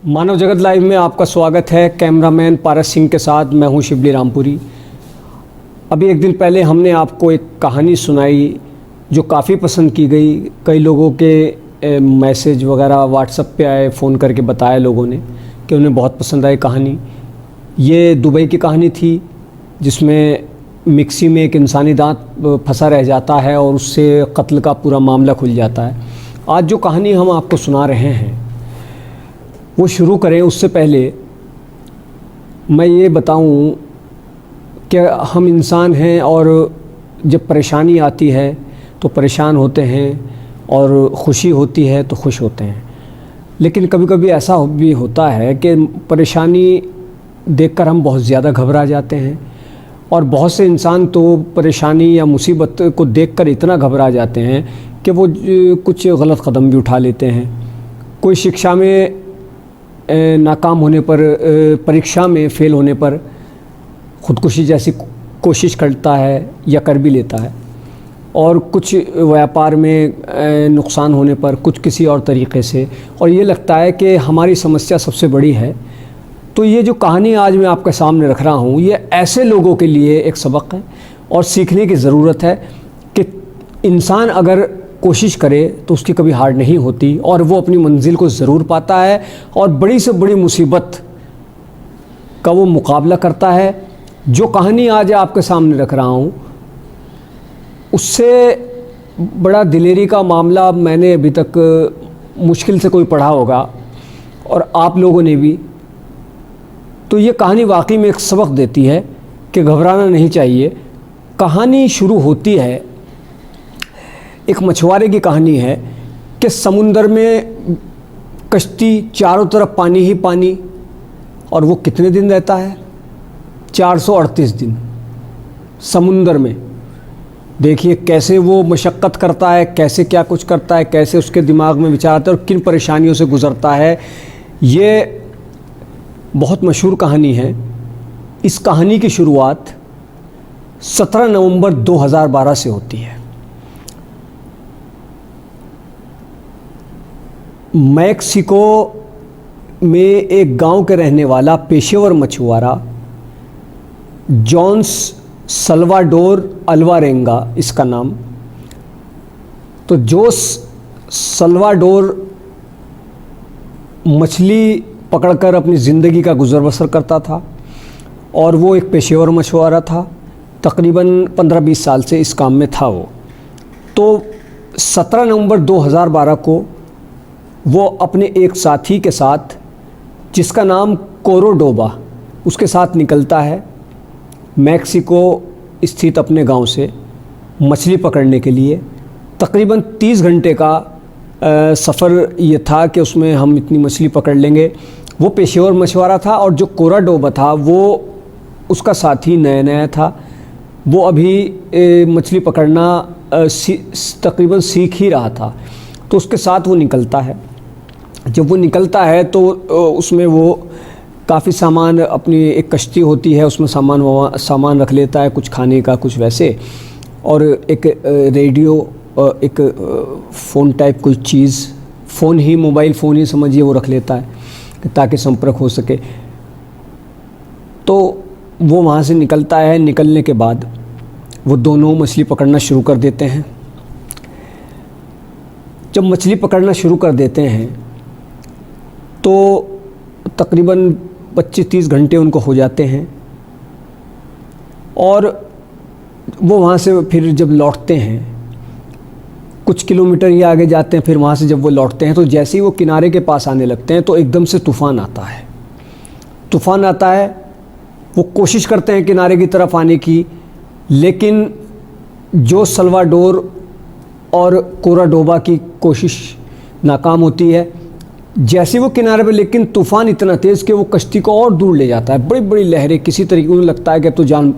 मानव जगत लाइव में आपका स्वागत है। कैमरामैन पारस सिंह के साथ मैं हूं शिवली रामपुरी। अभी एक दिन पहले हमने आपको एक कहानी सुनाई जो काफ़ी पसंद की गई। कई लोगों के मैसेज वगैरह व्हाट्सएप पे आए, फ़ोन करके बताया लोगों ने कि उन्हें बहुत पसंद आई कहानी। ये दुबई की कहानी थी जिसमें मिक्सी में एक इंसानी दांत फंसा रह जाता है और उससे कत्ल का पूरा मामला खुल जाता है। आज जो कहानी हम आपको सुना रहे हैं वो शुरू करें उससे पहले मैं ये बताऊं कि हम इंसान हैं और जब परेशानी आती है तो परेशान होते हैं और ख़ुशी होती है तो खुश होते हैं। लेकिन कभी कभी ऐसा भी होता है कि परेशानी देखकर हम बहुत ज़्यादा घबरा जाते हैं और बहुत से इंसान तो परेशानी या मुसीबत को देखकर इतना घबरा जाते हैं कि वो कुछ गलत कदम भी उठा लेते हैं। कोई शिक्षा में नाकाम होने पर, परीक्षा में फ़ेल होने पर ख़ुदकुशी जैसी कोशिश करता है या कर भी लेता है, और कुछ व्यापार में नुकसान होने पर, कुछ किसी और तरीक़े से, और ये लगता है कि हमारी समस्या सबसे बड़ी है। तो ये जो कहानी आज मैं आपके सामने रख रहा हूँ ये ऐसे लोगों के लिए एक सबक है और सीखने की ज़रूरत है कि इंसान अगर कोशिश करे तो उसकी कभी हार नहीं होती और वो अपनी मंजिल को ज़रूर पाता है और बड़ी से बड़ी मुसीबत का वो मुकाबला करता है। जो कहानी आज आपके सामने रख रहा हूँ उससे बड़ा दिलेरी का मामला मैंने अभी तक मुश्किल से कोई पढ़ा होगा और आप लोगों ने भी। तो ये कहानी वाकई में एक सबक देती है कि घबराना नहीं चाहिए। कहानी शुरू होती है, एक मछुआरे की कहानी है कि समुंदर में कश्ती, चारों तरफ पानी ही पानी, और वो कितने दिन रहता है? 438 दिन समुंदर में। देखिए कैसे वो मशक्क़त करता है, कैसे क्या कुछ करता है, कैसे उसके दिमाग में विचार आता है और किन परेशानियों से गुज़रता है। ये बहुत मशहूर कहानी है। इस कहानी की शुरुआत 17 नवंबर 2012 से होती है। मैक्सिको में एक गांव के रहने वाला पेशेवर मछुआरा जॉन्स सल्वाडोर अल्वारेंगा इसका नाम। तो जोस सल्वाडोर मछली पकड़कर अपनी ज़िंदगी का गुजर बसर करता था और वो एक पेशेवर मछुआरा था। तकरीबन 15-20 साल से इस काम में था वो। तो 17 नवंबर 2012 को वो अपने एक साथी के साथ, जिसका नाम कोरोडोबा, उसके साथ निकलता है मैक्सिको स्थित अपने गांव से मछली पकड़ने के लिए। तकरीबन 30 घंटे का सफ़र ये था कि उसमें हम इतनी मछली पकड़ लेंगे। वो पेशेवर मछुआरा था और जो कोरोडोबा था वो उसका साथी नया नया था। वो अभी मछली पकड़ना तकरीबन सीख ही रहा था। तो उसके साथ वो निकलता है। जब वो निकलता है तो उसमें वो काफ़ी सामान, अपनी एक कश्ती होती है उसमें सामान रख लेता है, कुछ खाने का, कुछ वैसे, और एक रेडियो, एक फ़ोन टाइप कोई चीज़, फ़ोन ही, मोबाइल फ़ोन ही समझिए, वो रख लेता है ताकि संपर्क हो सके। तो वो वहाँ से निकलता है। निकलने के बाद वो दोनों मछली पकड़ना शुरू कर देते हैं। जब मछली पकड़ना शुरू कर देते हैं तो तकरीबन 25-30 घंटे उनको हो जाते हैं और वो वहाँ से फिर जब लौटते हैं, कुछ किलोमीटर ही आगे जाते हैं, फिर वहाँ से जब वो लौटते हैं तो जैसे ही वो किनारे के पास आने लगते हैं तो एकदम से तूफ़ान आता है। तूफ़ान आता है, वो कोशिश करते हैं किनारे की तरफ आने की, लेकिन जो सल्वाडोर और कोरोडोबा की कोशिश नाकाम होती है। जैसे वो किनारे पे, लेकिन तूफ़ान इतना तेज़ कि वो कश्ती को और दूर ले जाता है। बड़ी बड़ी लहरें, किसी तरीके उन्हें लगता है कि तो जान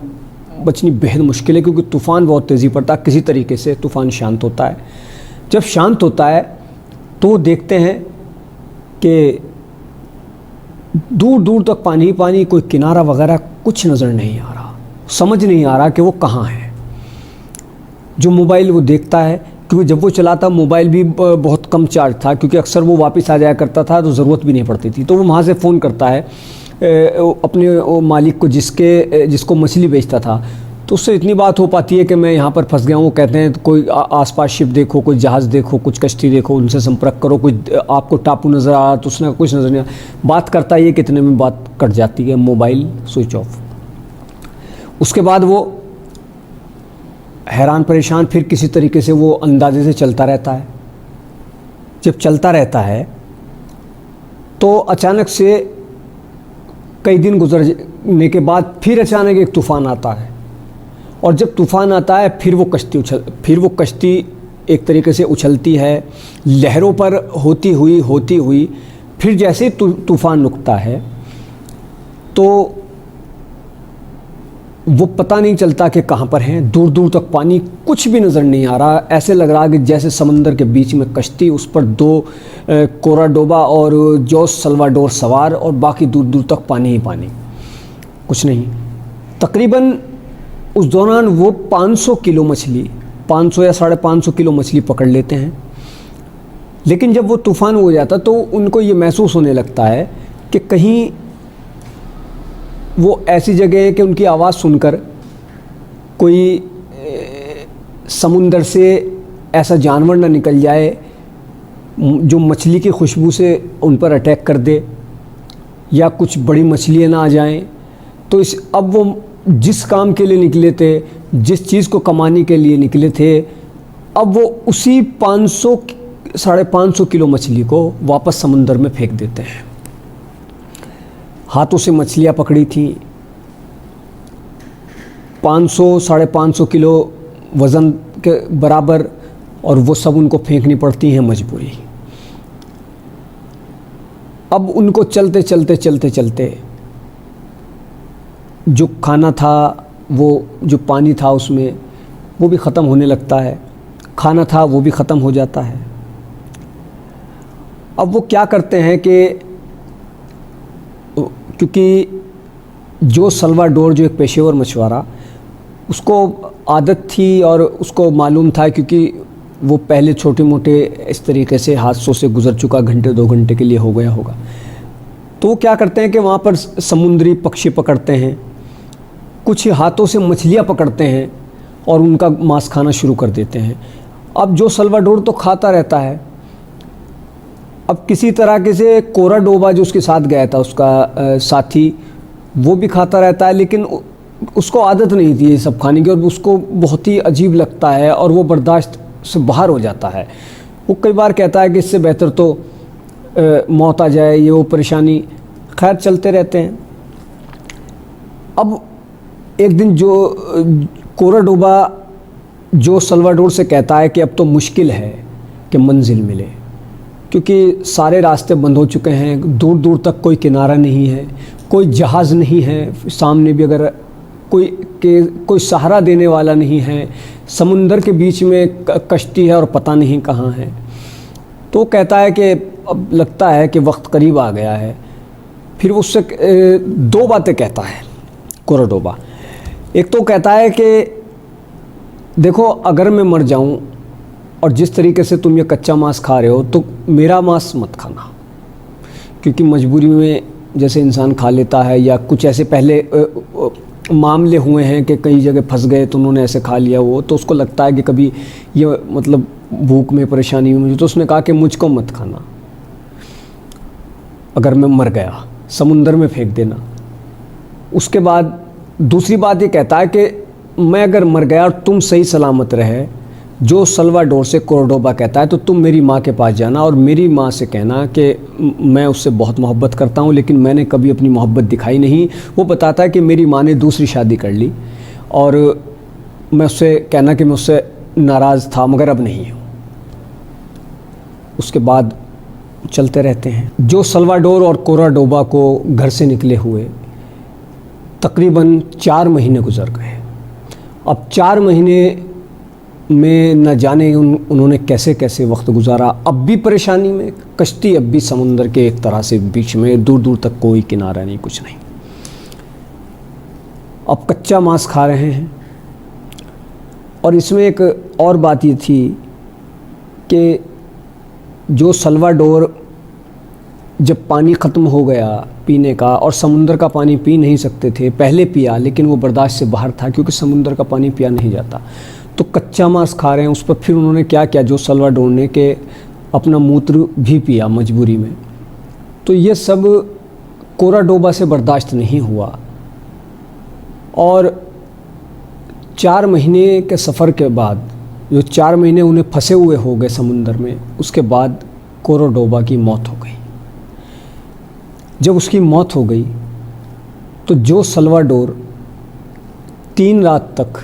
बचनी बेहद मुश्किल है क्योंकि तूफ़ान बहुत तेज़ी पड़ता है। किसी तरीके से तूफ़ान शांत होता है। जब शांत होता है तो वो देखते हैं कि दूर दूर तक पानी ही पानी, कोई किनारा वगैरह कुछ नज़र नहीं आ रहा। समझ नहीं आ रहा कि वो कहाँ है। जो मोबाइल वो देखता है क्योंकि जब वो चला था मोबाइल भी बहुत कम चार्ज था, क्योंकि अक्सर वो वापस आ जाया करता था तो ज़रूरत भी नहीं पड़ती थी। तो वो वहाँ से फ़ोन करता है अपने मालिक को जिसको मछली बेचता था। तो उससे इतनी बात हो पाती है कि मैं यहाँ पर फंस गया हूँ। वो कहते हैं तो कोई आसपास शिप देखो, कोई जहाज़ देखो, कुछ कश्ती देखो, उनसे संपर्क करो, कोई आपको टापू नज़र आ रहा तो उसने कुछ नज़र नहीं आ। बात करता है, कितने में बात कट जाती है, मोबाइल स्विच ऑफ। उसके बाद वो हैरान परेशान फिर किसी तरीके से वो अंदाजे से चलता रहता है। जब चलता रहता है तो अचानक से कई दिन गुजरने के बाद फिर अचानक एक तूफ़ान आता है, और जब तूफ़ान आता है फिर वो कश्ती एक तरीके से उछलती है, लहरों पर होती हुई फिर जैसे तूफ़ान रुकता है तो वो पता नहीं चलता कि कहाँ पर हैं। दूर दूर तक पानी, कुछ भी नज़र नहीं आ रहा। ऐसे लग रहा कि जैसे समंदर के बीच में कश्ती, उस पर 2 कोराडोबा और जोस सल्वाडोर सवार, और बाकी दूर दूर तक पानी ही पानी, कुछ नहीं। तकरीबन उस दौरान वो 500 किलो मछली, 500 या 550 किलो मछली पकड़ लेते हैं। लेकिन जब वो तूफ़ान हो जाता तो उनको ये महसूस होने लगता है कि कहीं वो ऐसी जगह है कि उनकी आवाज़ सुनकर कोई समुंदर से ऐसा जानवर ना निकल जाए जो मछली की खुशबू से उन पर अटैक कर दे, या कुछ बड़ी मछलियाँ ना आ जाएं। तो अब वो जिस काम के लिए निकले थे, जिस चीज़ को कमाने के लिए निकले थे, अब वो उसी 500-550 किलो मछली को वापस समुंदर में फेंक देते हैं। हाथों से मछलियाँ पकड़ी थी, 500-550 किलो वज़न के बराबर, और वो सब उनको फेंकनी पड़ती हैं मजबूरी। अब उनको चलते चलते जो खाना था, वो जो पानी था उसमें, वो भी ख़त्म होने लगता है। खाना था वो भी ख़त्म हो जाता है। अब वो क्या करते हैं कि क्योंकि जो सल्वाडोर, जो एक पेशेवर मछुआरा, उसको आदत थी और उसको मालूम था, क्योंकि वो पहले छोटे मोटे इस तरीके से हादसों से गुज़र चुका, घंटे 2 घंटे के लिए हो गया होगा। तो वो क्या करते हैं कि वहाँ पर समुद्री पक्षी पकड़ते हैं, कुछ हाथों से मछलियाँ पकड़ते हैं और उनका मांस खाना शुरू कर देते हैं। अब जो सल्वाडोर तो खाता रहता है, अब किसी तरह से कोराडोबा जो उसके साथ गया था, उसका साथी, वो भी खाता रहता है, लेकिन उसको आदत नहीं थी ये सब खाने की, और उसको बहुत ही अजीब लगता है और वो बर्दाश्त से बाहर हो जाता है। वो कई बार कहता है कि इससे बेहतर तो मौत आ जाए, ये वो परेशानी। खैर चलते रहते हैं। अब एक दिन जो कोराडोबा जो सल्वाडोर से कहता है कि अब तो मुश्किल है कि मंजिल मिले, क्योंकि सारे रास्ते बंद हो चुके हैं, दूर दूर तक कोई किनारा नहीं है, कोई जहाज़ नहीं है, सामने भी अगर कोई सहारा देने वाला नहीं है, समुंदर के बीच में कश्ती है और पता नहीं कहाँ है। तो कहता है कि अब लगता है कि वक्त करीब आ गया है। फिर उससे 2 बातें कहता है कोराडोबा। एक तो कहता है कि देखो, अगर मैं मर जाऊं और जिस तरीके से तुम ये कच्चा मांस खा रहे हो, तो मेरा मांस मत खाना, क्योंकि मजबूरी में जैसे इंसान खा लेता है, या कुछ ऐसे पहले मामले हुए हैं कि कई जगह फंस गए तो उन्होंने ऐसे खा लिया वो, तो उसको लगता है कि कभी ये मतलब भूख में परेशानी हुई मुझे। तो उसने कहा कि मुझको मत खाना, अगर मैं मर गया समुंदर में फेंक देना। उसके बाद दूसरी बात ये कहता है कि मैं अगर मर गया और तुम सही सलामत रहे, जो सल्वाडोर से कोराडोबा कहता है, तो तुम मेरी माँ के पास जाना और मेरी माँ से कहना कि मैं उससे बहुत मोहब्बत करता हूँ, लेकिन मैंने कभी अपनी मोहब्बत दिखाई नहीं। वो बताता है कि मेरी माँ ने दूसरी शादी कर ली, और मैं उससे कहना कि मैं उससे नाराज़ था, मगर अब नहीं हूँ। उसके बाद चलते रहते हैं। जो सल्वाडोर और कोराडोबा को घर से निकले हुए तकरीबन 4 महीने गुजर गए। अब 4 महीने में न जाने उन्होंने कैसे कैसे वक्त गुजारा। अब भी परेशानी में, कश्ती अब भी समुंदर के एक तरह से बीच में, दूर दूर तक कोई किनारा नहीं, कुछ नहीं। अब कच्चा मांस खा रहे हैं। और इसमें एक और बात ये थी कि जो सल्वाडोर जब पानी ख़त्म हो गया पीने का और समुंदर का पानी पी नहीं सकते थे, पहले पिया लेकिन वो बर्दाश्त से बाहर था क्योंकि समुंदर का पानी पिया नहीं जाता, तो कच्चा मांस खा रहे हैं। उस पर फिर उन्होंने क्या किया जो सल्वाडोर ने, कि अपना मूत्र भी पिया मजबूरी में। तो ये सब कोराडोबा से बर्दाश्त नहीं हुआ और 4 महीने के सफ़र के बाद, जो 4 महीने उन्हें फंसे हुए हो गए समुंदर में, उसके बाद कोराडोबा की मौत हो गई। जब उसकी मौत हो गई तो जो सल्वाडोर 3 रात तक,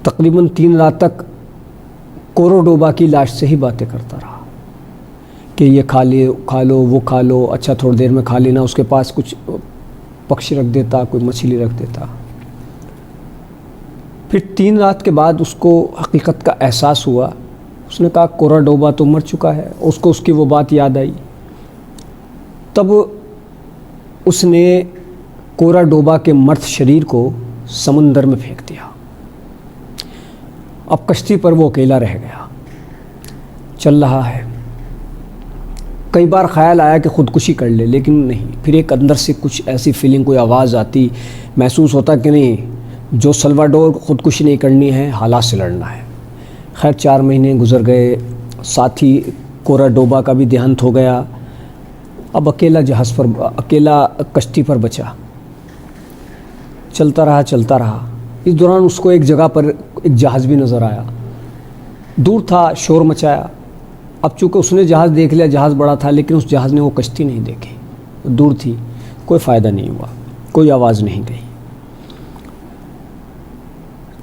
तकरीबन 3 रात तक कोराडोबा की लाश से ही बातें करता रहा कि ये खा लो वो खा लो, अच्छा थोड़ी देर में खा लेना। उसके पास कुछ पक्षी रख देता, कोई मछली रख देता। फिर 3 रात के बाद उसको हकीकत का एहसास हुआ। उसने कहा कोराडोबा तो मर चुका है। उसको उसकी वो बात याद आई। तब उसने कोराडोबा के मर्द शरीर को समुंदर में फेंक दिया। अब कश्ती पर वो अकेला रह गया, चल रहा है। कई बार ख्याल आया कि ख़ुदकुशी कर ले, लेकिन नहीं। फिर एक अंदर से कुछ ऐसी फीलिंग, कोई आवाज़ आती, महसूस होता कि नहीं, जो सल्वाडोर ख़ुदकुशी नहीं करनी है, हालात से लड़ना है। खैर 4 महीने गुजर गए, साथ ही कोराडोबा का भी देहांत हो गया। अब अकेला जहाज़ पर, अकेला कश्ती पर बचा। चलता रहा। इस दौरान उसको एक जगह पर एक जहाज़ भी नज़र आया। दूर था, शोर मचाया। अब चूँकि उसने जहाज़ देख लिया, जहाज़ बड़ा था, लेकिन उस जहाज़ ने वो कश्ती नहीं देखी, दूर थी। कोई फ़ायदा नहीं हुआ, कोई आवाज़ नहीं गई।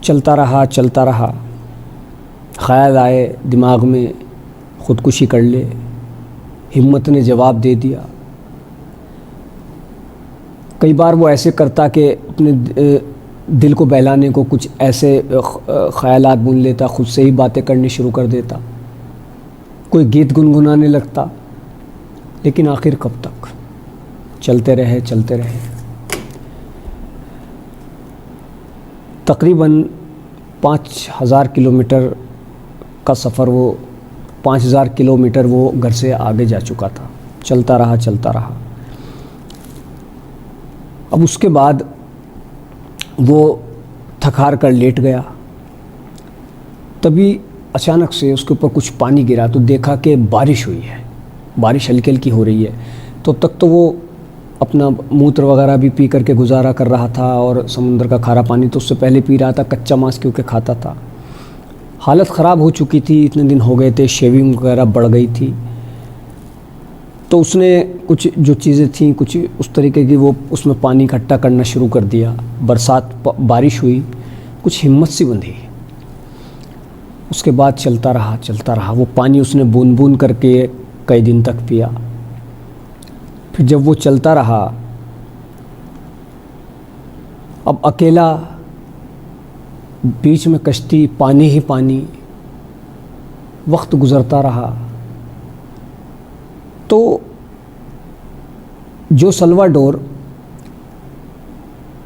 चलता रहा। ख़याल आए दिमाग में, ख़ुदकुशी कर ले। हिम्मत ने जवाब दे दिया। कई बार वो ऐसे करता कि अपने दिल को बहलाने को कुछ ऐसे ख़यालात बुन लेता, खुद से ही बातें करनी शुरू कर देता, कोई गीत गुनगुनाने लगता। लेकिन आखिर कब तक? चलते रहे। तकरीबन 5000 किलोमीटर का सफ़र, वो 5000 किलोमीटर वो घर से आगे जा चुका था। चलता रहा। अब उसके बाद वो थक हार कर लेट गया। तभी अचानक से उसके ऊपर कुछ पानी गिरा तो देखा कि बारिश हुई है, बारिश हल्की हल्की हो रही है। तो तक तो वो अपना मूत्र वगैरह भी पी करके गुजारा कर रहा था और समुंदर का खारा पानी तो उससे पहले पी रहा था, कच्चा मांस क्योंकि खाता था। हालत ख़राब हो चुकी थी, इतने दिन हो गए थे, शेविंग वगैरह बढ़ गई थी। तो उसने कुछ जो चीज़ें थीं, कुछ उस तरीके की, वो उसमें पानी इकट्ठा करना शुरू कर दिया। बारिश हुई, कुछ हिम्मत सी बंधी। उसके बाद चलता रहा। वो पानी उसने बूंद बूंद करके कई दिन तक पिया। फिर जब वो चलता रहा, अब अकेला, बीच में कश्ती, पानी ही पानी, वक्त गुज़रता रहा। तो जो सल्वाडोर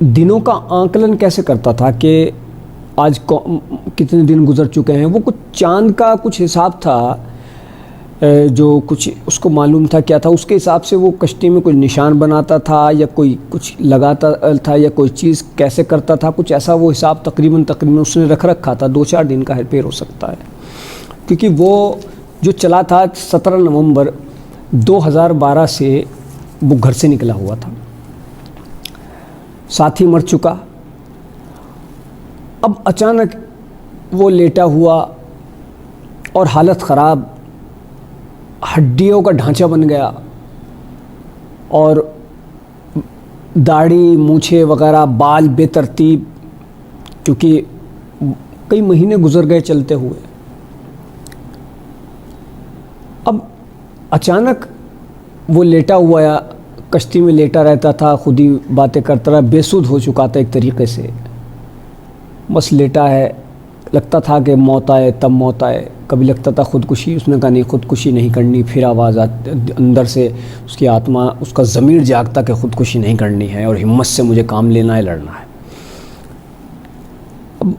दिनों का आंकलन कैसे करता था कि आज कितने दिन गुजर चुके हैं, वो कुछ चांद का कुछ हिसाब था, जो कुछ उसको मालूम था क्या था, उसके हिसाब से वो कश्ती में कोई निशान बनाता था या कोई कुछ लगाता था या कोई चीज़ कैसे करता था, कुछ ऐसा वो हिसाब तकरीबन उसने रखा था। 2-4 दिन का हेरफेर हो सकता है, क्योंकि वो जो चला था 17 नवंबर 2012 से वो घर से निकला हुआ था। साथी मर चुका। अब अचानक वो लेटा हुआ और हालत ख़राब, हड्डियों का ढांचा बन गया और दाढ़ी, मूछें वगैरह, बाल बेतरतीब, क्योंकि कई महीने गुजर गए चलते हुए। अब अचानक वो लेटा हुआ कश्ती में लेटा रहता था, खुद ही बातें करता रहा, बेसुध हो चुका था एक तरीके से। बस लेटा है, लगता था कि मौत आए तब मौत आए। कभी लगता था खुदकुशी, उसने कहा नहीं खुदकुशी नहीं करनी। फिर आवाज़ आती अंदर से, उसकी आत्मा, उसका ज़मीर जागता कि खुदकुशी नहीं करनी है और हिम्मत से मुझे काम लेना है, लड़ना है। अब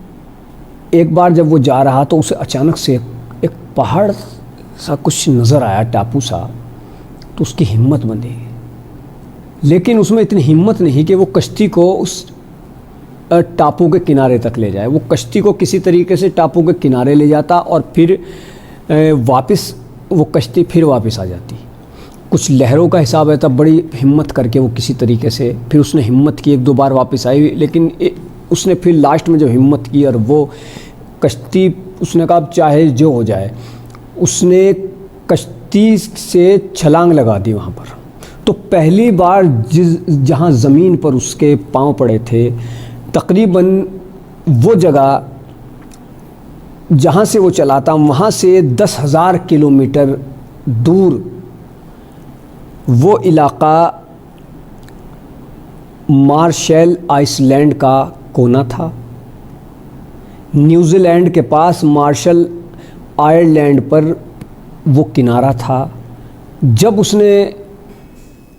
एक बार जब वो जा रहा तो उसे अचानक से एक पहाड़ सा कुछ नज़र आया, टापू सा, तो उसकी हिम्मत बंधी। लेकिन उसमें इतनी हिम्मत नहीं कि वो कश्ती को उस टापू के किनारे तक ले जाए। वो कश्ती को किसी तरीके से टापू के किनारे ले जाता और फिर वापस वो कश्ती फिर वापस आ जाती। कुछ लहरों का हिसाब है, तब बड़ी हिम्मत करके वो किसी तरीके से, फिर उसने हिम्मत की, एक दो बार वापस आई, लेकिन उसने फिर लास्ट में जो हिम्मत की और वो कश्ती, उसने कहा चाहे जो हो जाए, उसने कश्ती से छलांग लगा दी वहाँ पर। तो पहली बार जहाँ ज़मीन पर उसके पाँव पड़े थे, तकरीबन वो जगह जहाँ से वो चला था, वहाँ से 10,000 किलोमीटर दूर वो इलाका मार्शल आइसलैंड का कोना था। न्यूजीलैंड के पास मार्शल आइलैंड पर वो किनारा था। जब उसने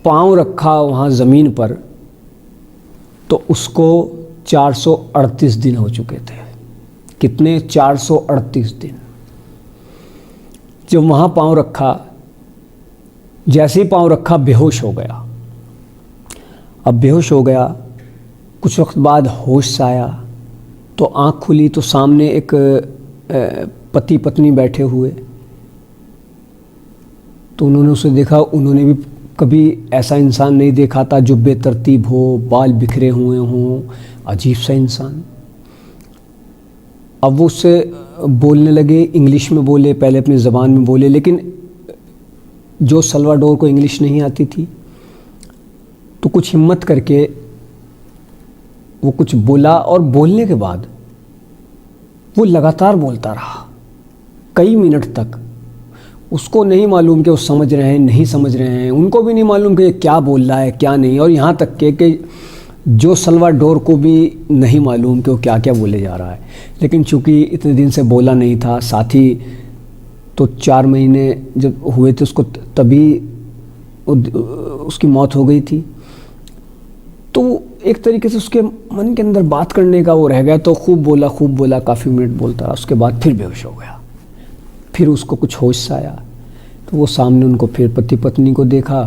पाँव रखा वहाँ ज़मीन पर, तो उसको 438 दिन हो चुके थे। कितने? 438 दिन। जब वहाँ पाँव रखा, जैसे ही पाँव रखा बेहोश हो गया। अब बेहोश हो गया, कुछ वक्त बाद होश आया तो आँख खुली तो सामने एक पति पत्नी बैठे हुए। तो उन्होंने उसे देखा। उन्होंने भी कभी ऐसा इंसान नहीं देखा था जो बेतरतीब हो, बाल बिखरे हुए हों, अजीब सा इंसान। अब वो उससे बोलने लगे, इंग्लिश में बोले, पहले अपनी ज़बान में बोले, लेकिन जो सल्वाडोर को इंग्लिश नहीं आती थी, तो कुछ हिम्मत करके वो कुछ बोला। और बोलने के बाद वो लगातार बोलता रहा कई मिनट तक। उसको नहीं मालूम कि वो समझ रहे हैं नहीं समझ रहे हैं, उनको भी नहीं मालूम कि ये क्या बोल रहा है क्या नहीं, और यहाँ तक कि जो सल्वाडोर को भी नहीं मालूम कि वो क्या क्या बोले जा रहा है। लेकिन चूँकि इतने दिन से बोला नहीं था, साथ ही तो 4 महीने जब हुए थे उसको, तभी उसकी मौत हो गई थी। तो एक तरीके से उसके मन के अंदर बात करने का वो रह गया। तो खूब बोला, काफ़ी मिनट बोलता रहा। उसके बाद फिर बेहोश हो गया। फिर उसको कुछ होश आया तो वो सामने उनको फिर पति पत्नी को देखा।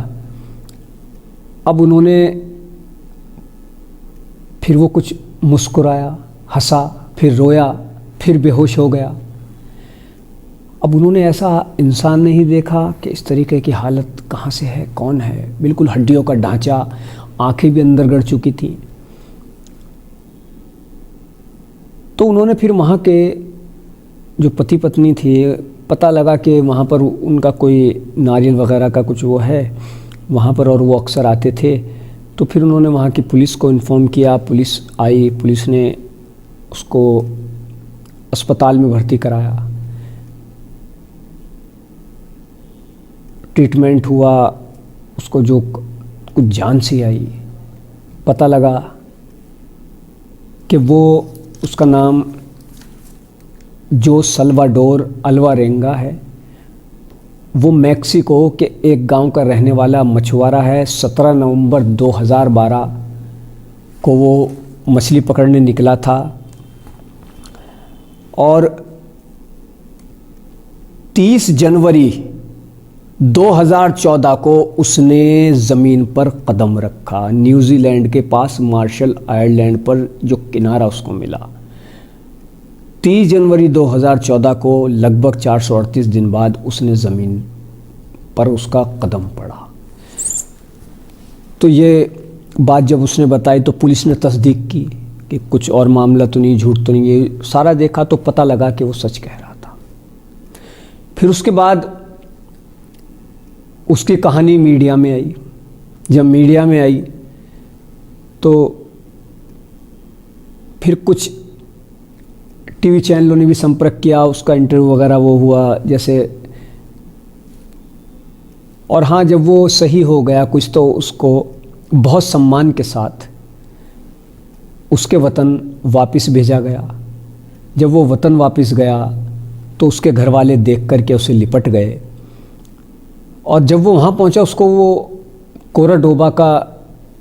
अब उन्होंने फिर वो कुछ मुस्कुराया, हंसा, फिर रोया, फिर बेहोश हो गया। अब उन्होंने ऐसा इंसान नहीं देखा कि इस तरीके की हालत कहाँ से है, कौन है। बिल्कुल हड्डियों का ढांचा, आंखें भी अंदर गड़ चुकी थी। तो उन्होंने फिर वहाँ के जो पति पत्नी थे, पता लगा कि वहाँ पर उनका कोई नारियल वगैरह का कुछ वो है वहाँ पर, और वो अक्सर आते थे। तो फिर उन्होंने वहाँ की पुलिस को इन्फॉर्म किया। पुलिस आई, पुलिस ने उसको अस्पताल में भर्ती कराया, ट्रीटमेंट हुआ, उसको जो कुछ जान सी आई। पता लगा कि वो, उसका नाम जो सल्वाडोर अल्वारेंगा है, वो मैक्सिको के एक गांव का रहने वाला मछुआरा है। 17 नवंबर 2012 को वो मछली पकड़ने निकला था और 30 जनवरी 2014 को उसने ज़मीन पर कदम रखा। न्यूजीलैंड के पास मार्शल आइलैंड पर जो किनारा उसको मिला, 30 जनवरी 2014 को लगभग 438 दिन बाद उसने ज़मीन पर उसका कदम पड़ा। तो ये बात जब उसने बताई तो पुलिस ने तस्दीक की कि कुछ और मामला तो नहीं, झूठ तो नहीं। ये सारा देखा तो पता लगा कि वो सच कह रहा था। फिर उसके बाद उसकी कहानी मीडिया में आई। जब मीडिया में आई तो फिर कुछ टीवी चैनलों ने भी संपर्क किया, उसका इंटरव्यू वगैरह वो हुआ जैसे। और हाँ, जब वो सही हो गया कुछ तो उसको बहुत सम्मान के साथ उसके वतन वापस भेजा गया। जब वो वतन वापस गया तो उसके घर वाले देख कर के उसे लिपट गए। और जब वो वहाँ पहुँचा, उसको वो कोराडोबा का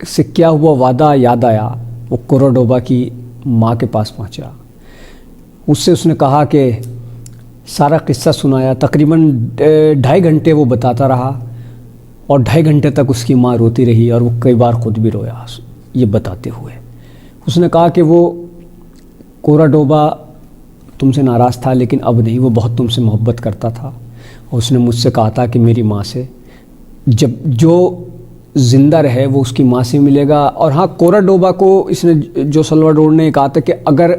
से क्या हुआ वादा याद आया। वो कोराडोबा की माँ के पास पहुँचा, उससे उसने कहा कि सारा किस्सा सुनाया। तकरीबन 2.5 घंटे वो बताता रहा और 2.5 घंटे तक उसकी माँ रोती रही और वो कई बार खुद भी रोया ये बताते हुए। उसने कहा कि वो कोरा डोबा तुमसे नाराज़ था, लेकिन अब नहीं, वो बहुत तुमसे मोहब्बत करता था। और उसने मुझसे कहा था कि मेरी माँ से, जब जो ज़िंदा रहे वो उसकी माँ से मिलेगा। और हाँ, कोरा डोबा को इसने, जो सल्वाडोर ने कहा था कि अगर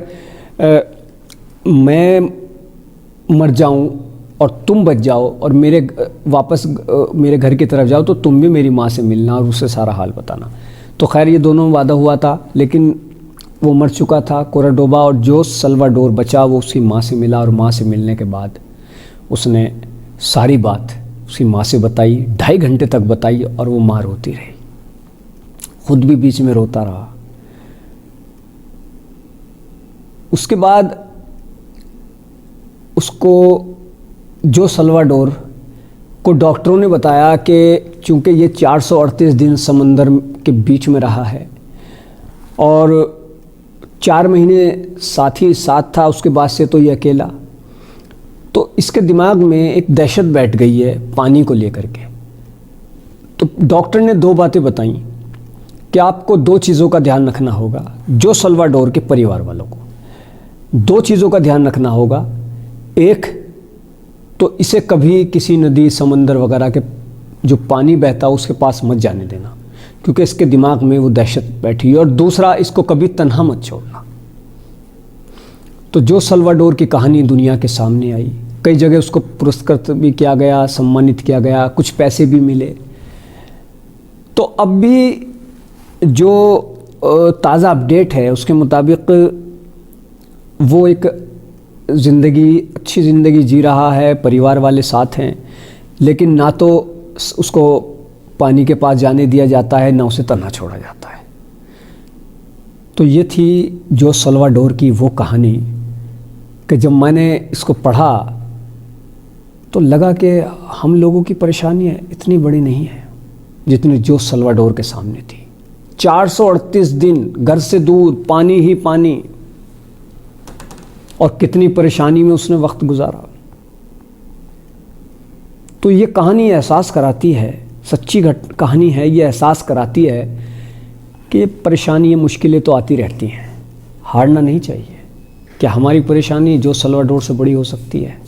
मैं मर जाऊं और तुम बच जाओ और वापस मेरे घर की तरफ जाओ तो तुम भी मेरी माँ से मिलना और उससे सारा हाल बताना। तो खैर ये दोनों में वादा हुआ था, लेकिन वो मर चुका था कोरा डोबा, और जो सल्वाडोर बचा वो उसकी माँ से मिला। और माँ से मिलने के बाद उसने सारी बात उसकी माँ से बताई, 2.5 घंटे तक बताई, और वो माँ रोती रही, खुद भी बीच में रोता रहा। उसके बाद उसको, जो सल्वाडोर को डॉक्टरों ने बताया कि चूँकि ये 438 दिन समंदर के बीच में रहा है और 4 महीने साथी साथ था, उसके बाद से तो ये अकेला, तो इसके दिमाग में एक दहशत बैठ गई है पानी को लेकर के। तो डॉक्टर ने 2 बातें बताई कि आपको 2 चीज़ों का ध्यान रखना होगा। जो सल्वाडोर के परिवार वालों को 2 चीज़ों का ध्यान रखना होगा। एक तो इसे कभी किसी नदी, समंदर वगैरह के जो पानी बहता हो उसके पास मत जाने देना, क्योंकि इसके दिमाग में वो दहशत बैठी है। और दूसरा, इसको कभी तन्हा मत छोड़ना। तो जो सल्वाडोर की कहानी दुनिया के सामने आई, कई जगह उसको पुरस्कृत भी किया गया, सम्मानित किया गया, कुछ पैसे भी मिले। तो अब भी जो ताज़ा अपडेट है उसके मुताबिक वो एक अच्छी ज़िंदगी जी रहा है, परिवार वाले साथ हैं, लेकिन ना तो उसको पानी के पास जाने दिया जाता है, ना उसे तन्हा छोड़ा जाता है। तो ये थी जो सल्वाडोर की वो कहानी कि जब मैंने इसको पढ़ा तो लगा कि हम लोगों की परेशानियाँ इतनी बड़ी नहीं है जितनी जो सल्वाडोर के सामने थी। 438 दिन घर से दूर, पानी ही पानी, और कितनी परेशानी में उसने वक्त गुजारा। तो ये कहानी एहसास कराती है, सच्ची कहानी है, ये एहसास कराती है कि परेशानियाँ, मुश्किलें तो आती रहती हैं, हारना नहीं चाहिए। क्या हमारी परेशानी जो सल्वाडोर से बड़ी हो सकती है?